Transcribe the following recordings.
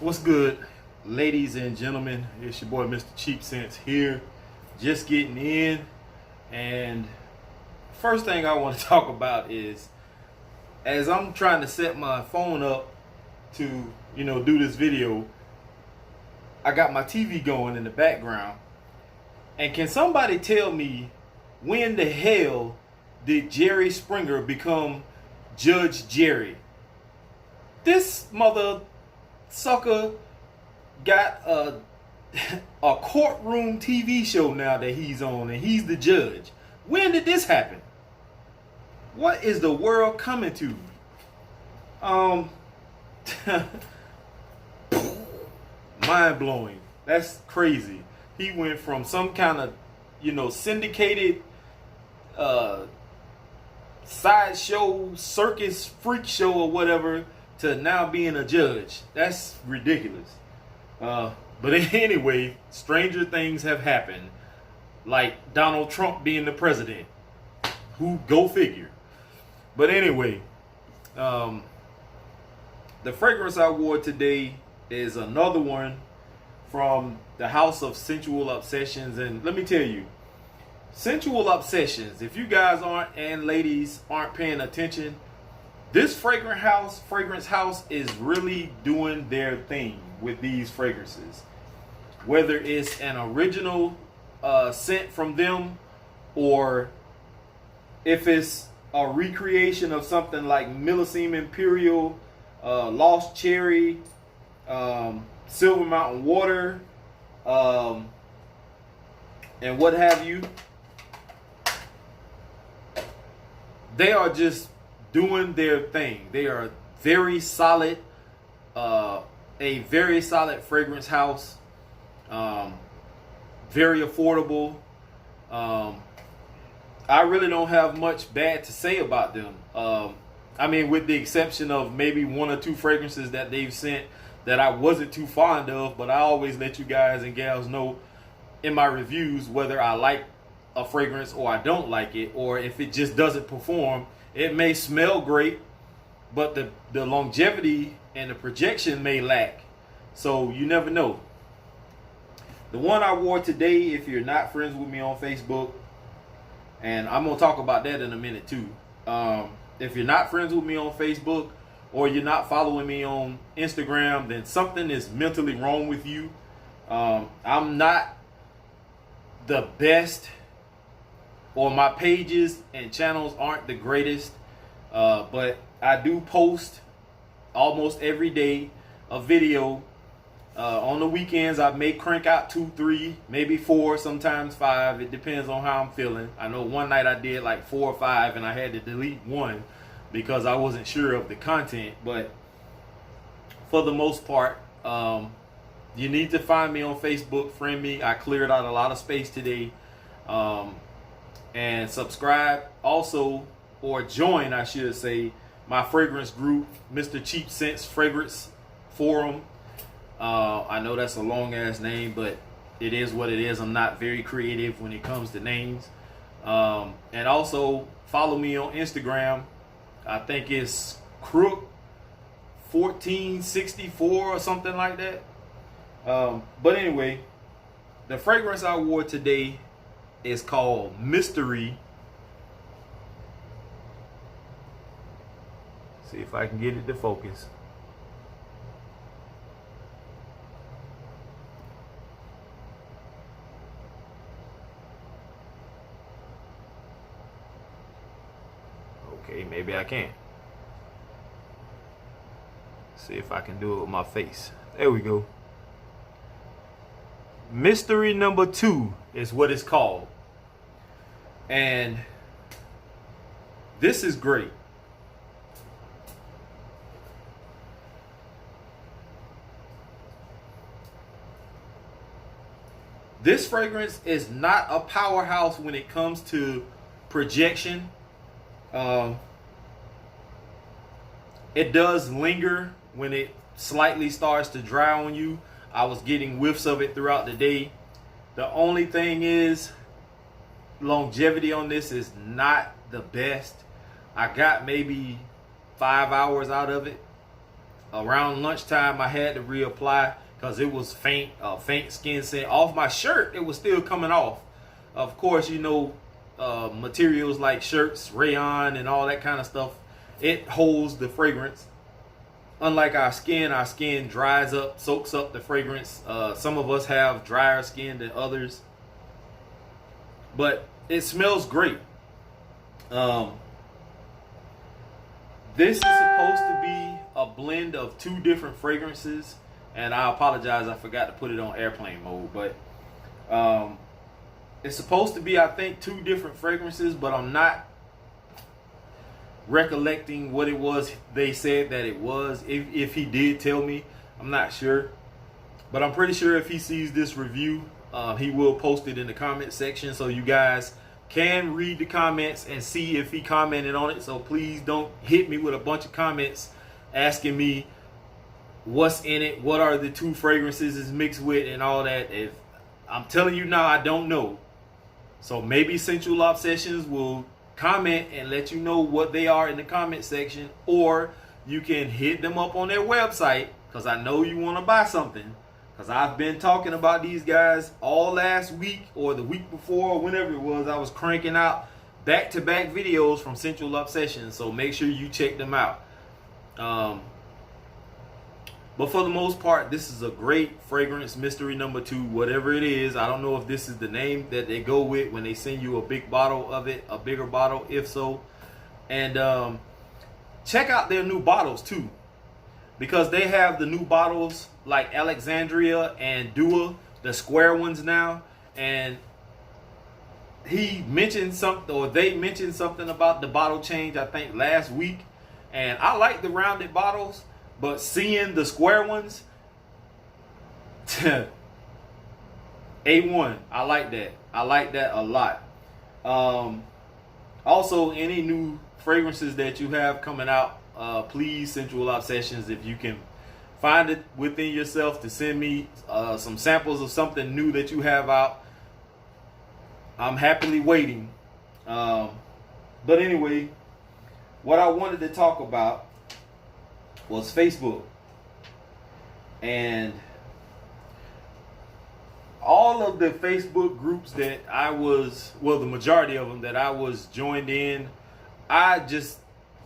What's good, ladies and gentlemen? It's your boy Mr. Cheap Sense here, just getting in. And first thing I want to talk about is, as I'm trying to set my phone up to, do this video, I got my TV going in the background. And can somebody tell me when the hell did Jerry Springer become Judge Jerry? This mother sucker got a courtroom TV show now that he's on, and he's the judge. When did this happen? What is the world coming to? Mind blowing. That's crazy. He went from some kind of, syndicated sideshow, circus, freak show, or whatever, to now being a judge. That's ridiculous. But anyway, stranger things have happened, like Donald Trump being the president. Go figure. But anyway, the fragrance I wore today is another one from the house of Scentual Obsessions. And let me tell you, Scentual Obsessions, if you guys aren't, and ladies aren't paying attention, this fragrance house is really doing their thing with these fragrances. Whether it's an original scent from them, or if it's a recreation of something like Millesime Imperial, Lost Cherry, Silver Mountain Water, and what have you. They are just doing their thing. They are very solid, a very solid fragrance house, very affordable. I really don't have much bad to say about them. With the exception of maybe one or two fragrances that they've sent that I wasn't too fond of, but I always let you guys and gals know in my reviews whether I like a fragrance or I don't like it, or if it just doesn't perform. It may smell great, but the longevity and the projection may lack. So you never know. The one I wore today, if you're not friends with me on Facebook, and I'm going to talk about that in a minute too. If you're not friends with me on Facebook, or you're not following me on Instagram, then something is mentally wrong with you. I'm not the best, or my pages and channels aren't the greatest, but I do post almost every day a video. On the weekends, I may crank out 2, 3, maybe 4, sometimes 5. It depends on how I'm feeling. I know one night I did like 4 or 5, and I had to delete one because I wasn't sure of the content. But for the most part, you need to find me on Facebook, friend me. I cleared out a lot of space today. And subscribe also, or join, I should say, my fragrance group, Mr. Cheap Sense Fragrance Forum. I know that's a long ass name, but it is what it is. I'm not very creative when it comes to names. And also follow me on Instagram. I think it's Crook 1464 or something like that. But anyway, the fragrance I wore today is called Mystery. See if I can get it to focus. Okay, maybe I can. See if I can do it with my face. There we go. Mystery number 2 is what it's called. And this is great. This fragrance is not a powerhouse when it comes to projection. It does linger when it slightly starts to dry on you. I was getting whiffs of it throughout the day. The only thing is, longevity on this is not the best. I got maybe 5 hours out of it. around lunchtime I had to reapply because it was faint skin scent. Off my shirt, it was still coming off. Of course, you know, materials like shirts, rayon, and all that kind of stuff, it holds the fragrance. Unlike our skin dries up, soaks up the fragrance. Some of us have drier skin than others, but it smells great. This is supposed to be a blend of 2 different fragrances, and I apologize, I forgot to put it on airplane mode, but it's supposed to be, I think, 2 different fragrances, but I'm not recollecting what it was they said that it was. If he did tell me, I'm not sure, but I'm pretty sure if he sees this review, he will post it in the comment section so you guys can read the comments and see if he commented on it. So please don't hit me with a bunch of comments asking me what's in it, what are the 2 fragrances is mixed with, and all that. If I'm telling you now, I don't know. So maybe Scentual Obsessions will comment and let you know what they are in the comment section, or you can hit them up on their website, because I know you want to buy something, because I've been talking about these guys all last week or the week before, or whenever it was. I was cranking out back-to-back videos from Scentual Obsessions, so make sure you check them out. But for the most part, this is a great fragrance, mystery number 2, whatever it is. I don't know if this is the name that they go with when they send you a big bottle of it, a bigger bottle, if so. And check out their new bottles too, because they have the new bottles like Alexandria and Dua, the square ones now. And he mentioned something, or they mentioned something about the bottle change, I think last week. And I like the rounded bottles, but seeing the square ones, A1. I like that. I like that a lot. Also, any new fragrances that you have coming out, please, Scentual Obsessions, if you can find it within yourself to send me some samples of something new that you have out. I'm happily waiting. But anyway, what I wanted to talk about was Facebook. And all of the Facebook groups that I was, well, the majority of them that I was joined in, I just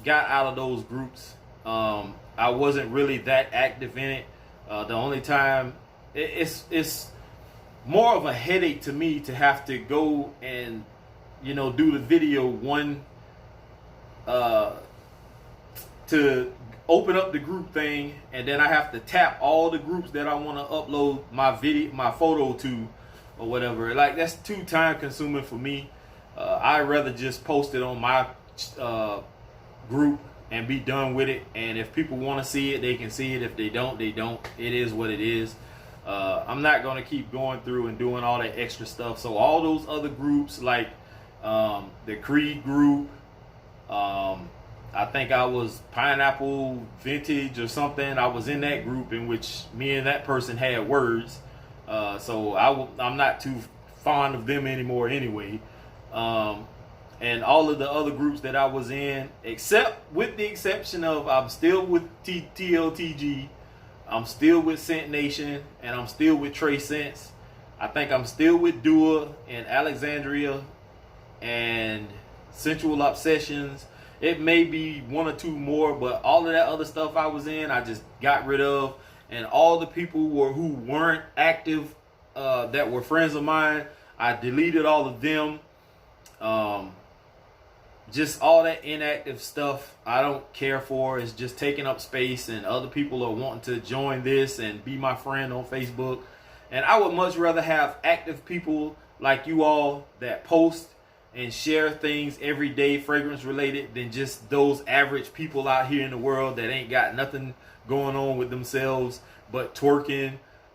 got out of those groups. I wasn't really that active in it. The only time, it's more of a headache to me to have to go and, you know, do the video to open up the group thing, and then I have to tap all the groups that I want to upload my photo to, or whatever. Like, that's too time consuming for me. I'd rather just post it on my group and be done with it. And if people want to see it, they can see it. If they don't, they don't. It is what it is. I'm not going to keep going through and doing all that extra stuff. So all those other groups, like the Creed group, I think I was Pineapple Vintage or something. I was in that group in which me and that person had words. So I'm not too fond of them anymore anyway. And all of the other groups that I was in, except with the exception of, I'm still with TLTG, I'm still with Scent Nation, and I'm still with Trey Scents. I think I'm still with Dua and Alexandria and Scentual Obsessions. It may be 1 or 2 more, but all of that other stuff I was in, I just got rid of. And all the people who weren't active, that were friends of mine, I deleted all of them. Just all that inactive stuff I don't care for. It's just taking up space, and other people are wanting to join this and be my friend on Facebook. And I would much rather have active people like you all that post and share things every day, fragrance related, than just those average people out here in the world that ain't got nothing going on with themselves but twerking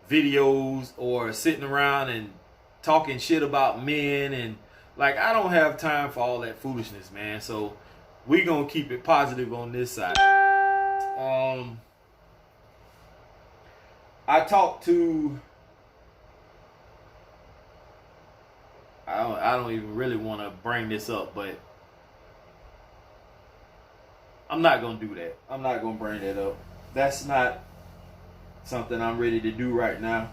videos or sitting around and talking shit about men. And like, I don't have time for all that foolishness, man. So we gonna keep it positive on this side. I talked to, I don't even really want to bring this up, but I'm not gonna do that. I'm not gonna bring that up. that's not something I'm ready to do right now.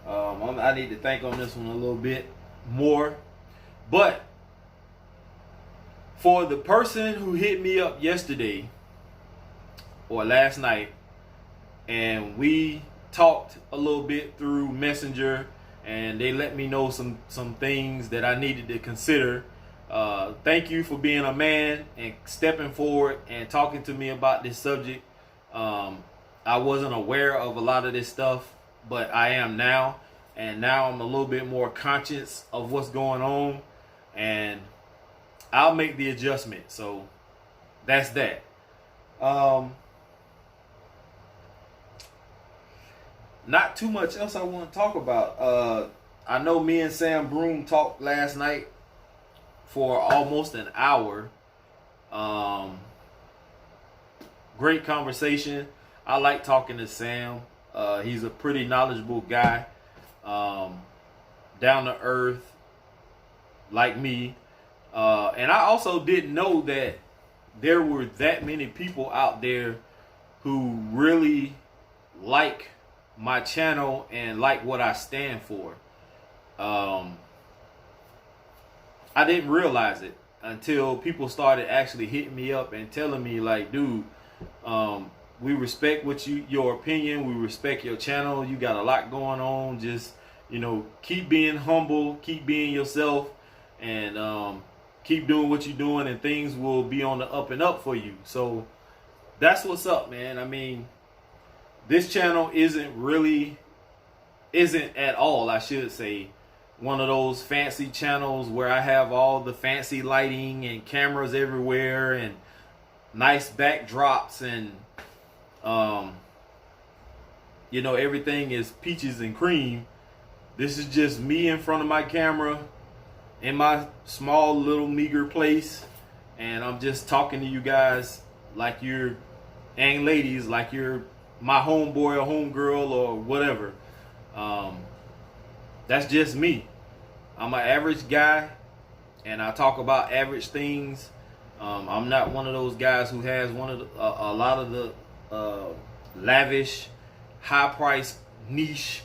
I need to think on this one a little bit more. But for the person who hit me up yesterday or last night, and we talked a little bit through Messenger, and they let me know some things that I needed to consider. Thank you for being a man and stepping forward and talking to me about this subject. I wasn't aware of a lot of this stuff, but I am now. And now I'm a little bit more conscious of what's going on. And I'll make the adjustment. So that's that. Not too much else I want to talk about. I know me and Sam Broom talked last night for almost an hour. Great conversation. I like talking to Sam. He's a pretty knowledgeable guy. Down to earth, like me. And I also didn't know that there were that many people out there who really like my channel and like what I stand for. I didn't realize it until people started actually hitting me up and telling me, like, dude, we respect your opinion. We respect your channel. You got a lot going on. Just, keep being humble, keep being yourself, and keep doing what you're doing, and things will be on the up and up for you. So that's what's up, man. I mean, this channel isn't at all, I should say, one of those fancy channels where I have all the fancy lighting and cameras everywhere and nice backdrops and everything is peaches and cream. This is just me in front of my camera in my small little meager place, and I'm just talking to you guys like you're, and ladies, like you're my homeboy or homegirl or whatever. That's just me. I'm an average guy, and I talk about average things. I'm not one of those guys who has a lot of the lavish, high-priced niche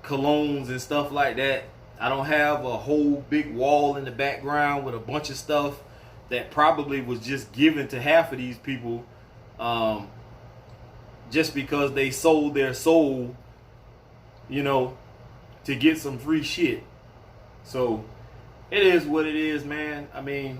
colognes and stuff like that. I don't have a whole big wall in the background with a bunch of stuff that probably was just given to half of these people just because they sold their soul, to get some free shit. So it is what it is, man. I mean,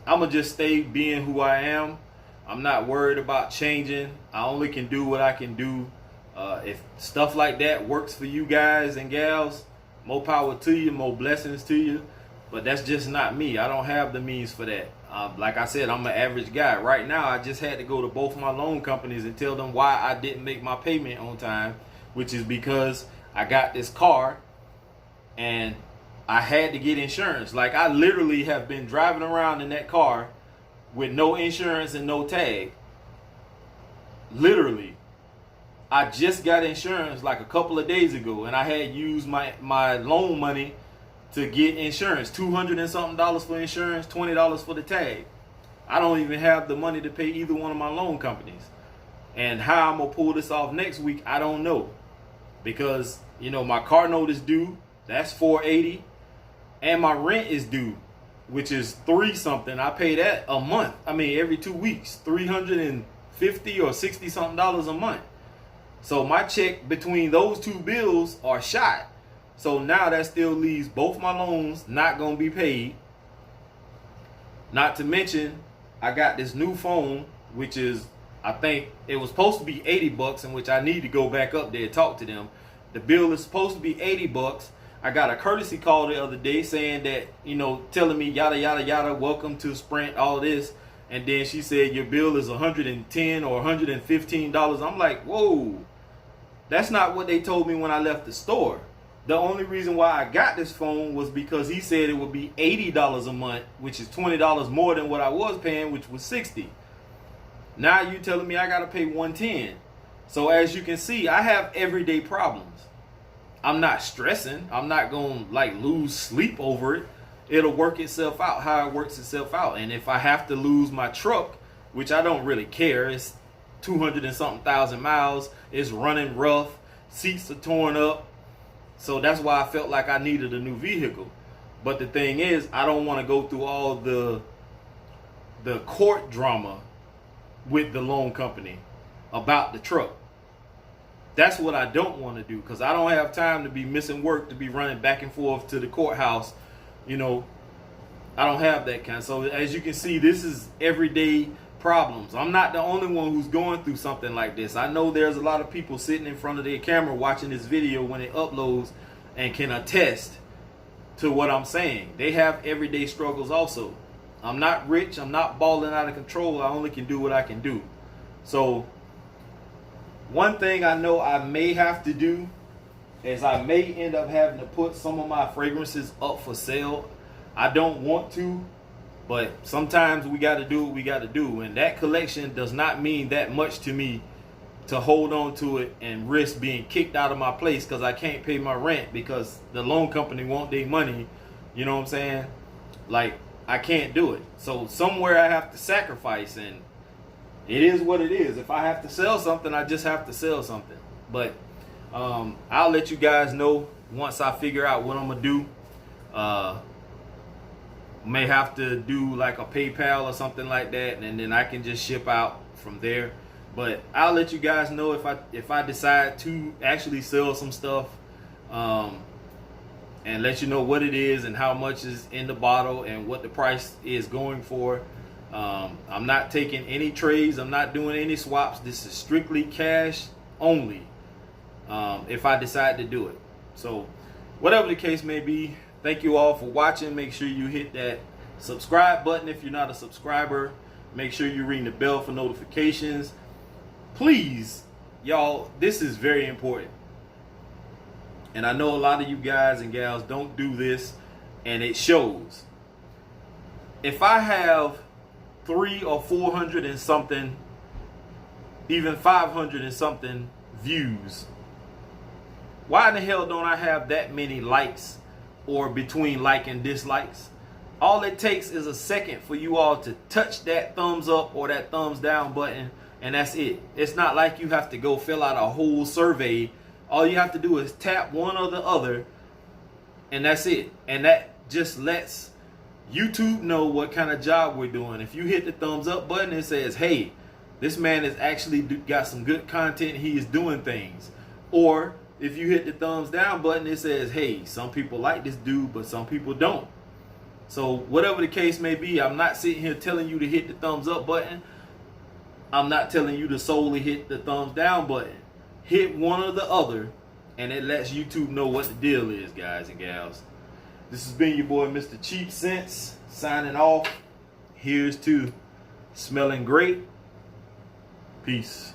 I'm going to just stay being who I am. I'm not worried about changing. I only can do what I can do. If stuff like that works for you guys and gals, more power to you, more blessings to you. But that's just not me. I don't have the means for that. Like I said, I'm an average guy. Right now, I just had to go to both my loan companies and tell them why I didn't make my payment on time, which is because I got this car and I had to get insurance. Like, I literally have been driving around in that car with no insurance and no tag. Literally. I just got insurance like a couple of days ago, and I had used my loan money to get insurance. $200 and something for insurance, $20 for the tag. I don't even have the money to pay either one of my loan companies. And how I'm going to pull this off next week, I don't know. Because, my car note is due. That's $480. And my rent is due, which is $3 something. I pay that a month. I mean, every 2 weeks. $350 or $60 something a month. So my check between those two bills are shot. So now that still leaves both my loans not going to be paid. Not to mention, I got this new phone, which is, I think it was supposed to be $80, in which I need to go back up there and talk to them. The bill is supposed to be $80. I got a courtesy call the other day saying that, telling me yada, yada, yada, welcome to Sprint, all this. And then she said, your bill is $110 or $115. I'm like, whoa. That's not what they told me when I left the store. The only reason why I got this phone was because he said it would be $80 a month, which is $20 more than what I was paying, which was $60. Now you telling me I got to pay $110. So as you can see, I have everyday problems. I'm not stressing. I'm not going to lose sleep over it. It'll work itself out how it works itself out. And if I have to lose my truck, which I don't really care, 200 and something thousand miles. It's running rough. Seats are torn up. So that's why I felt like I needed a new vehicle. But the thing is, I don't want to go through all the court drama with the loan company about the truck. That's what I don't want to do, because I don't have time to be missing work to be running back and forth to the courthouse. You know, I don't have that kind. So as you can see, this is everyday problems. I'm not the only one who's going through something like this. I know there's a lot of people sitting in front of their camera watching this video when it uploads and can attest to what I'm saying. They have everyday struggles also. I'm not rich. I'm not balling out of control. I only can do what I can do. So one thing I know I may have to do is I may end up having to put some of my fragrances up for sale. I don't want to, but sometimes we got to do what we got to do. And that collection does not mean that much to me to hold on to it and risk being kicked out of my place because I can't pay my rent because the loan company want their money. You know what I'm saying? Like, I can't do it. So somewhere I have to sacrifice, and it is what it is. If I have to sell something, I just have to sell something. But I'll let you guys know once I figure out what I'm gonna do. May have to do like a PayPal or something like that, and then I can just ship out from there. But I'll let you guys know if I decide to actually sell some stuff, and let you know what it is and how much is in the bottle and what the price is going for. I'm not taking any trades. I'm not doing any swaps. This is strictly cash only, if I decide to do it. So whatever the case may be, thank you all for watching. Make sure you hit that subscribe button if you're not a subscriber. Make sure you ring the bell for notifications. Please, y'all, this is very important. And I know a lot of you guys and gals don't do this, and it shows. If I have 300 or 400 and something, even 500 and something views, why in the hell don't I have that many likes or between like and dislikes? All it takes is a second for you all to touch that thumbs up or that thumbs down button, and that's it. It's not like you have to go fill out a whole survey. All you have to do is tap one or the other, and that's it. And that just lets YouTube know what kind of job we're doing. If you hit the thumbs up button, it says, hey, this man has actually got some good content. He is doing things. Or if you hit the thumbs down button, it says, hey, some people like this dude, but some people don't. So whatever the case may be, I'm not sitting here telling you to hit the thumbs up button. I'm not telling you to solely hit the thumbs down button. Hit one or the other, and it lets YouTube know what the deal is, guys and gals. This has been your boy, Mr. Cheap Sense, signing off. Here's to smelling great. Peace.